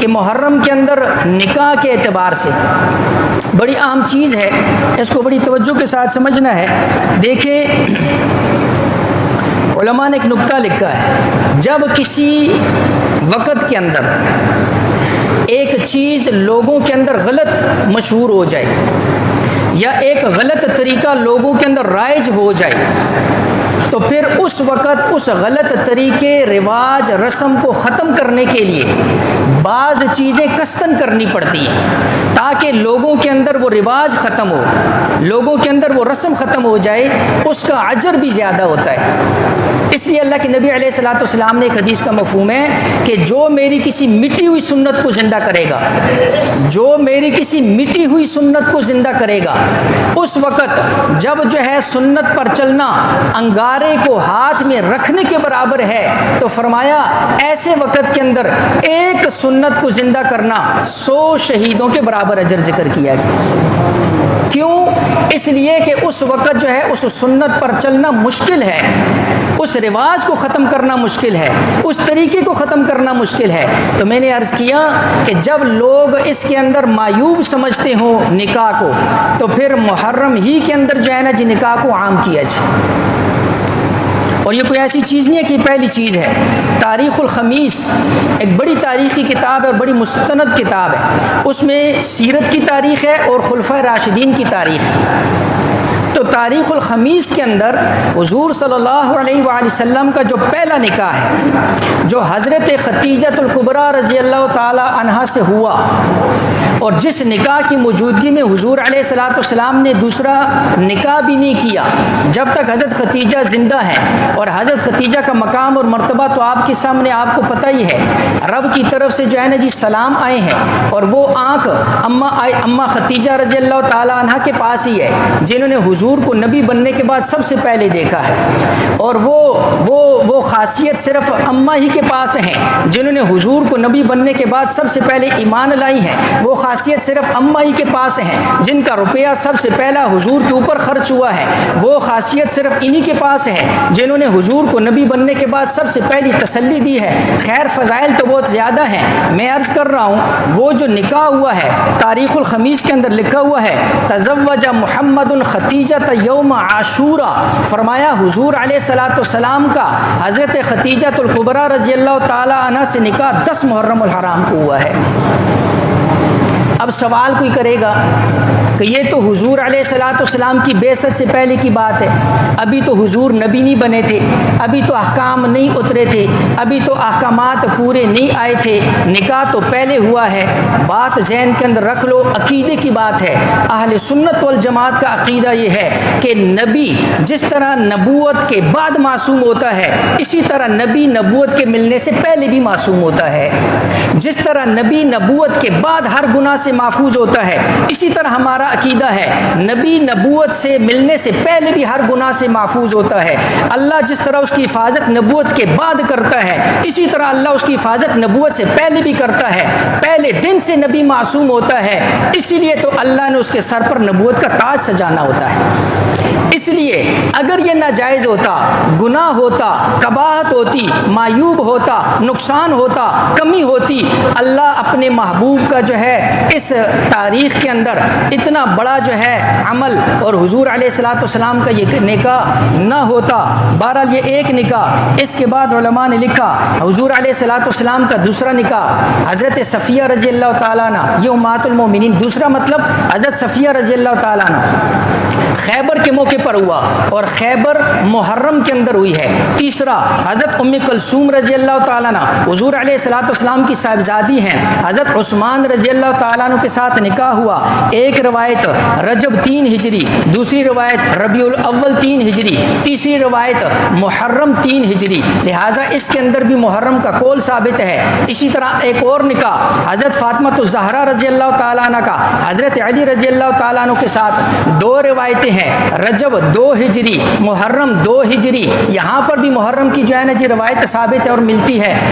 کہ محرم کے اندر نکاح کے اعتبار سے بڑی اہم چیز ہے، اس کو بڑی توجہ کے ساتھ سمجھنا ہے۔ دیکھیں علماء نے ایک نکتہ لکھا ہے، جب کسی وقت کے اندر ایک چیز لوگوں کے اندر غلط مشہور ہو جائے یا ایک غلط طریقہ لوگوں کے اندر رائج ہو جائے تو پھر اس وقت اس غلط طریقے، رواج، رسم کو ختم کرنے کے لیے بعض چیزیں قصداً کرنی پڑتی ہیں تاکہ لوگوں کے اندر وہ رواج ختم ہو، لوگوں کے اندر وہ رسم ختم ہو جائے، اس کا اجر بھی زیادہ ہوتا ہے۔ اس لیے اللہ کے نبی علیہ الصلوۃ والسلام نے ایک حدیث کا مفہوم ہے کہ جو میری کسی مٹی ہوئی سنت کو زندہ کرے گا، جو میری کسی مٹی ہوئی سنت کو زندہ کرے گا، اس وقت جب جو ہے سنت پر چلنا انگارے کو ہاتھ میں رکھنے کے برابر ہے، تو فرمایا ایسے وقت کے اندر ایک سنت کو زندہ کرنا 100 شہیدوں کے برابر اجر ذکر کیا گیا۔ کیوں؟ اس لیے کہ اس وقت جو ہے اس سنت پر چلنا مشکل ہے، اس رواج کو ختم کرنا مشکل ہے، اس طریقے کو ختم کرنا مشکل ہے۔ تو میں نے عرض کیا کہ جب لوگ اس کے اندر معیوب سمجھتے ہوں نکاح کو، تو پھر محرم ہی کے اندر جو ہے نا جی نکاح کو عام کیا جائے۔ اور یہ کوئی ایسی چیز نہیں ہے کہ پہلی چیز ہے۔ تاریخ الخمیس ایک بڑی تاریخی کتاب ہے اور بڑی مستند کتاب ہے، اس میں سیرت کی تاریخ ہے اور خلفائے راشدین کی تاریخ ہے۔ تو تاریخ الخمیس کے اندر حضور صلی اللہ علیہ وآلہ وسلم کا جو پہلا نکاح ہے، جو حضرت ختیجۃ الکبریٰ رضی اللہ تعالی عنہا سے ہوا، اور جس نکاح کی موجودگی میں حضور علیہ الصلوۃ والسلام نے دوسرا نکاح بھی نہیں کیا جب تک حضرت ختیجہ زندہ ہیں، اور حضرت ختیجہ کا مقام اور مرتبہ تو آپ کے سامنے آپ کو پتہ ہی ہے، رب کی طرف سے جو ہے نا جی سلام آئے ہیں، اور وہ آنکھ اماں ختیجہ رضی اللہ تعالی عنہا کے پاس ہی ہے جنہوں نے حضور کو نبی بننے کے بعد سب سے پہلے دیکھا ہے، اور وہ خاصیت صرف اماں ہی کے پاس ہیں جنہوں نے حضور کو نبی بننے کے بعد سب سے پہلے ایمان لائی ہیں، وہ خاصیت صرف اماں ہی کے پاس ہیں جن کا روپیہ سب سے پہلا حضور کے اوپر خرچ ہوا ہے، وہ خاصیت صرف انہی کے پاس ہے جنہوں نے حضور کو نبی بننے کے بعد سب سے پہلی تسلی دی ہے۔ خیر فضائل تو بہت زیادہ ہیں، میں عرض کر رہا ہوں وہ جو نکاح ہوا ہے تاریخ الخمیس کے اندر لکھا ہوا ہے، تزوج محمد ختیجہ یوم عاشورہ، فرمایا حضور علیہ الصلوۃ والسلام کا حضرت ختیجۃ الکبریٰ رضی اللہ تعالی عنہ سے نکاح 10 محرم الحرام کو ہوا ہے۔ اب سوال کوئی کرے گا کہ یہ تو حضور علیہ الصلوۃ والسلام کی بعثت سے پہلے کی بات ہے، ابھی تو حضور نبی نہیں بنے تھے، ابھی تو احکام نہیں اترے تھے، ابھی تو احکامات پورے نہیں آئے تھے، نکاح تو پہلے ہوا ہے۔ بات ذہن کے اندر رکھ لو، عقیدے کی بات ہے۔ اہل سنت والجماعت کا عقیدہ یہ ہے کہ نبی جس طرح نبوت کے بعد معصوم ہوتا ہے، اسی طرح نبی نبوت کے ملنے سے پہلے بھی معصوم ہوتا ہے۔ جس طرح نبی نبوت کے بعد ہر گناہ سے محفوظ ہوتا ہے، اسی طرح ہمارا عقیدہ ہے نبی نبوت سے ملنے سے پہلے بھی ہر گناہ سے محفوظ ہوتا ہے۔ اللہ جس طرح اس کی حفاظت نبوت کے بعد کرتا ہے، اسی طرح اللہ اس کی حفاظت نبوت سے پہلے بھی کرتا ہے۔ پہلے دن سے نبی معصوم ہوتا ہے، اسی لیے تو اللہ نے اس کے سر پر نبوت کا تاج سجانا ہوتا ہے۔ اس لیے اگر یہ ناجائز ہوتا، گناہ ہوتا، قباحت ہوتی، معیوب ہوتا، نقصان ہوتا، کمی ہوتی، اللہ اپنے محبوب کا جو ہے اس تاریخ کے اندر اتنا بڑا جو ہے عمل اور حضور علیہ الصلوۃ والسلام کا یہ نکاح نہ ہوتا۔ بہرحال یہ ایک نکاح۔ اس کے بعد علماء نے لکھا حضور علیہ الصلوۃ والسلام کا دوسرا نکاح حضرت صفیہ رضی اللہ تعالیٰ عنہ، یہ امہات المومنین، دوسرا مطلب حضرت صفیہ رضی اللہ تعالیٰ عنہ خیبر کے موقع پر ہوا اور خیبر محرم کے اندر ہوئی ہے۔ تیسرا حضرت ام کلثوم رضی اللہ تعالیٰ عنہ حضور علیہ الصلوۃ والسلام کی صاحبزادی ہیں، حضرت عثمان رضی اللہ تعالیٰ عنہ کے ساتھ نکاح ہوا۔ ایک روایت رجب 3 ہجری، دوسری روایت ربیع الاول 3 ہجری، تیسری روایت محرم 3 ہجری، لہٰذا اس کے اندر بھی محرم کا قول ثابت ہے۔ اسی طرح ایک اور نکاح حضرت فاطمہ الزہرا رضی اللہ تعالیٰ عنہ کا حضرت علی رضی اللہ تعالیٰ عنہ کے ساتھ 2 روایتیں ہیں، رجب 2 ہجری، محرم 2 ہجری، یہاں پر بھی محرم کی جو ہے نا جی روایت ثابت ہے اور ملتی ہے۔